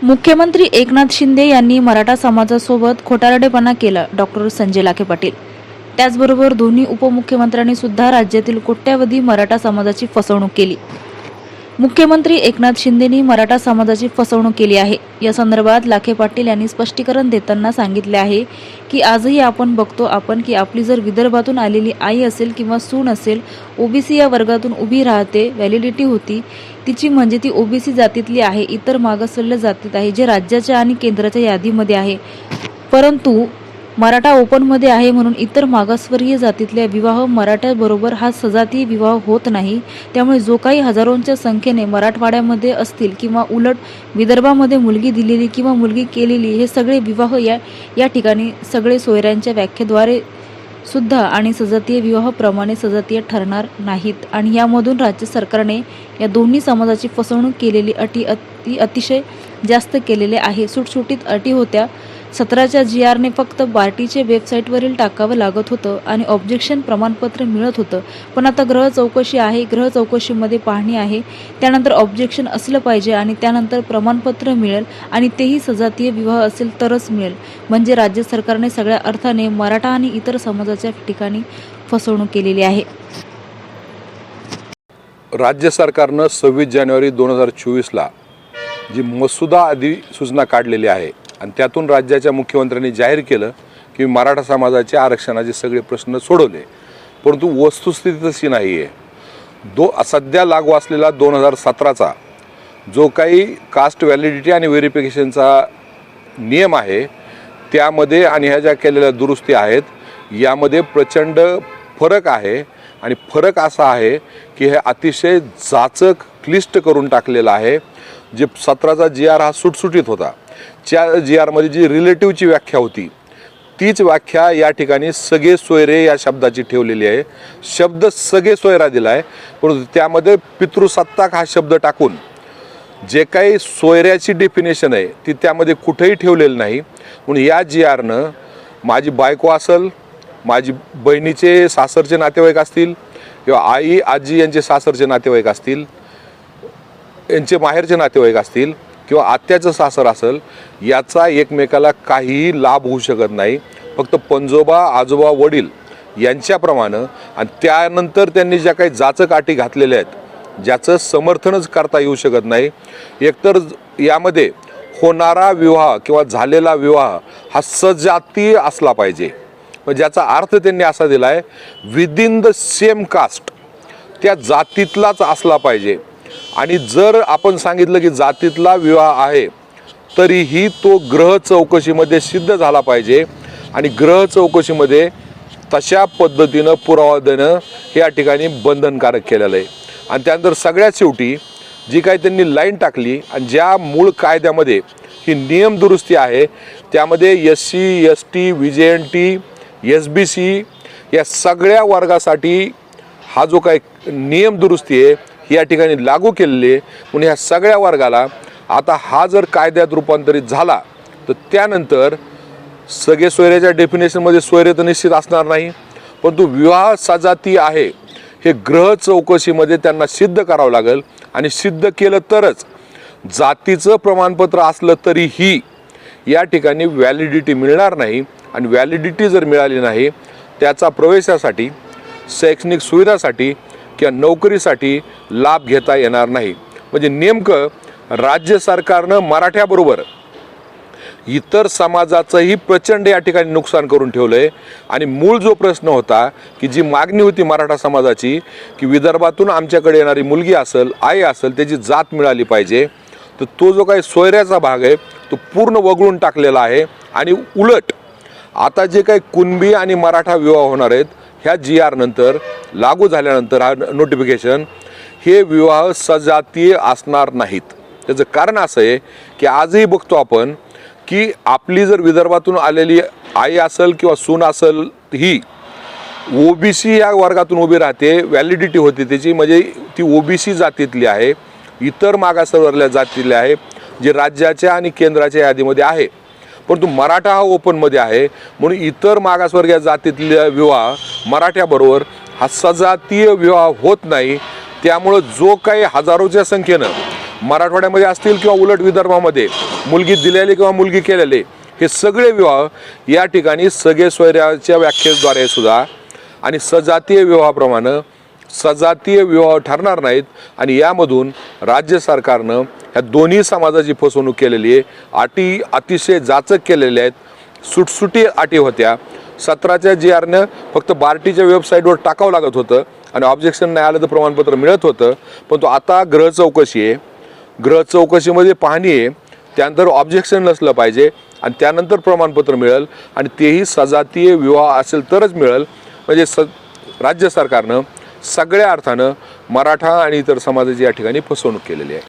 मुख्यमंत्री एकनाथ शिंदे यांनी मराठा समाजासोबत खोटारडेपणा केला, डॉक्टर संजय लाखे पाटील. त्याचबरोबर दोन्ही उपमुख्यमंत्र्यांनी सुद्धा राज्यातील कोट्यावधी मराठा समाजाची फसवणूक केली. मुख्यमंत्री एकनाथ शिंदेंनी मराठा समाजाची फसवणूक केली आहे. या संदर्भात लाखे पाटील यांनी स्पष्टीकरण देताना सांगितले आहे की आजही आपण बघतो की आपली जर विदर्भातून आलेली आई असेल किंवा सून असेल, ओबीसी या वर्गातून उभी राहते, व्हॅलिडिटी होती तिची, म्हणजे ती ओबीसी जातीतली आहे, इतर मागासवर्गीय जातीत आहे, जे राज्याच्या आणि केंद्राच्या यादीमध्ये आहे, परंतु मराठा ओपनमध्ये आहे म्हणून इतर मागासवर्गीय जातीतल्या विवाह मराठ्याबरोबर हा सजातीय विवाह होत नाही. त्यामुळे जो काही हजारोंच्या संख्येने मराठवाड्यामध्ये असतील किंवा उलट विदर्भामध्ये मुलगी दिलेली किंवा मुलगी केलेली, हे सगळे विवाह या ठिकाणी सगळे सोयऱ्यांच्या व्याख्येद्वारे सुद्धा आणि सजातीय विवाहाप्रमाणे सजातीय ठरणार नाहीत. आणि यामधून राज्य सरकारने या दोन्ही समाजाची फसवणूक केलेली अटी अतिशय जास्त केलेले आहे. सुटसुटीत अटी होत्या. 17च्या GRने फक्त बार्टीचे वेबसाईटवरील टाकावं लागत होतं आणि ऑब्जेक्शन प्रमाणपत्र मिळत होतं. पण आता ग्रह चौकशी आहे, ग्रह चौकशीमध्ये पाहणी आहे, त्यानंतर ऑब्जेक्शन असलं पाहिजे आणि त्यानंतर प्रमाणपत्र मिळेल आणि तेही सजातीय विवाह असेल तरच मिळेल. म्हणजे राज्य सरकारने सगळ्या अर्थाने मराठा आणि इतर समाजाच्या ठिकाणी फसवणूक केलेली आहे. राज्य सरकारनं 26 जानेवारी 2024ला जी मसुदा अधिसूचना काढलेली आहे आणि त्यातून राज्याच्या मुख्यमंत्र्यांनी जाहीर केलं की मराठा समाजाचे आरक्षणाचे सगळे प्रश्न सोडवले, परंतु वस्तुस्थिती तशी नाही आहे. सध्या लागू असलेला 2017चा जो काही कास्ट व्हॅलिडिटी आणि व्हेरिफिकेशनचा नियम आहे त्यामध्ये आणि ह्या ज्या केलेल्या दुरुस्ती आहेत यामध्ये प्रचंड फरक आहे. आणि फरक असा आहे की हे अतिशय जाचक क्लिष्ट करून टाकलेलं आहे. जे 17चा GR हा सुटसुटीत होता, त्या GRमध्ये जी रिलेटिव्हची व्याख्या होती तीच व्याख्या या ठिकाणी सगळे सोयरे या शब्दाची ठेवलेली आहे. शब्द सगळे सोयरा दिला आहे, परंतु त्यामध्ये पितृसत्ताक हा शब्द टाकून जे काही सोयऱ्याची डेफिनेशन आहे ती त्यामध्ये कुठेही ठेवलेलं नाही. म्हणून या GRनं माझी बायको असेल, माझी बहिणीचे सासरचे नातेवाईक असतील किंवा आई आजी यांचे सासरचे नातेवाईक असतील, यांचे माहेरचे नातेवाईक असतील किंवा आत्याचं सासर असेल, याचा एकमेकाला काहीही लाभ होऊ शकत नाही. फक्त पंजोबा आजोबा वडील यांच्याप्रमाणे आणि त्यानंतर त्यांनी ज्या काही जाचक अटी घातलेल्या आहेत ज्याचं समर्थनच करता येऊ शकत नाही. एकतर यामध्ये होणारा विवाह किंवा झालेला विवाह हा सजातीय असला पाहिजे, ज्याचा अर्थ त्यांनी असा दिला आहे विदिन द सेम कास्ट, त्या जातीतलाच असला पाहिजे. आणि जर आपण सांगितलं की जातीतला विवाह आहे तरीही तो ग्रह चौकशीमध्ये सिद्ध झाला पाहिजे आणि ग्रह चौकशीमध्ये तशा पद्धतीनं पुरावा देणं हे या ठिकाणी बंधनकारक केलेलं आहे. आणि त्यानंतर सगळ्यात शेवटी जी काही त्यांनी लाईन टाकली आणि ज्या मूळ कायद्यामध्ये ही नियम दुरुस्ती आहे त्यामध्ये SC ST VJNT SBC या सगळ्या वर्गासाठी हा जो काही नियम दुरुस्ती आहे ही या ठिकाणी लागू केलेली आहे. म्हणून ह्या सगळ्या वर्गाला आता हा जर कायद्यात रूपांतरित झाला तर त्यानंतर सगळे सोयऱ्याच्या डेफिनेशनमध्ये सोयरे तर निश्चित असणार नाही, परंतु विवाह सजाती आहे हे ग्रह चौकशीमध्ये त्यांना सिद्ध करावं लागेल. आणि सिद्ध केलं तरच, जातीचं प्रमाणपत्र असलं तरीही या ठिकाणी व्हॅलिडिटी मिळणार नाही. आणि व्हॅलिडिटी जर मिळाली नाही त्याचा प्रवेशासाठी, शैक्षणिक सुविधासाठी किंवा नोकरीसाठी लाभ घेता येणार नाही. म्हणजे नेमकं राज्य सरकारनं मराठ्याबरोबर इतर समाजाचंही प्रचंड या ठिकाणी नुकसान करून ठेवलं आहे. आणि मूळ जो प्रश्न होता की जी मागणी होती मराठा समाजाची की विदर्भातून आमच्याकडे येणारी मुलगी असेल, आई असेल, त्याची जात मिळाली पाहिजे, तर तो जो काही सोयऱ्याचा भाग आहे तो पूर्ण वगळून टाकलेला आहे. आणि उलट आता जे काही कुणबी आणि मराठा विवाह होणार आहेत ह्या GR नंतर लागू झाल्यानंतर हा नोटिफिकेशन, हे विवाह सजातीय असणार नाहीत. त्याचं कारण असं आहे की आजही बघतो आपण की आपली जर विदर्भातून आलेली आई असेल किंवा सून असेल ही OBC या वर्गातून उभी राहते, व्हॅलिडिटी होती त्याची, म्हणजे ती OBC जातीतली आहे, इतर मागासवर्गीय जातीतली आहे जे राज्याच्या आणि केंद्राच्या यादीमध्ये आहे. परंतु मराठा हा ओपनमध्ये आहे म्हणून इतर मागासवर्गीय जातीतले विवाह मराठ्याबरोबर हा सजातीय विवाह होत नाही. त्यामुळं जो काही हजारोच्या संख्येनं मराठवाड्यामध्ये असतील किंवा उलट विदर्भामध्ये मुलगी दिलेली किंवा मुलगी केलेले हे सगळे विवाह या ठिकाणी सगळे सोयऱ्याच्या व्याख्येद्वारे सुद्धा आणि सजातीय विवाहाप्रमाणे सजातीय विवाह ठरणार नाहीत आणि यामधून राज्य सरकारनं ह्या दोन्ही समाजाची फसवणूक केलेली आहे. अटी अतिशय जाचक केलेल्या आहेत. सुटसुटी अटी होत्या. 17च्या GRनं फक्त बार्टीच्या वेबसाईटवर टाकावं लागत होतं आणि ऑब्जेक्शन नाही आलं तर प्रमाणपत्र मिळत होतं. पण तो आता गृह चौकशी आहे. गृह चौकशीमध्ये पाहणी आहे. त्यानंतर ऑब्जेक्शन नसलं पाहिजे आणि त्यानंतर प्रमाणपत्र मिळेल आणि तेही सजातीय विवाह असेल तरच मिळेल. म्हणजे राज्य सरकारनं सगळ्या अर्थानं मराठा आणि इतर समाजाची या ठिकाणी फसवणूक केलेली आहे.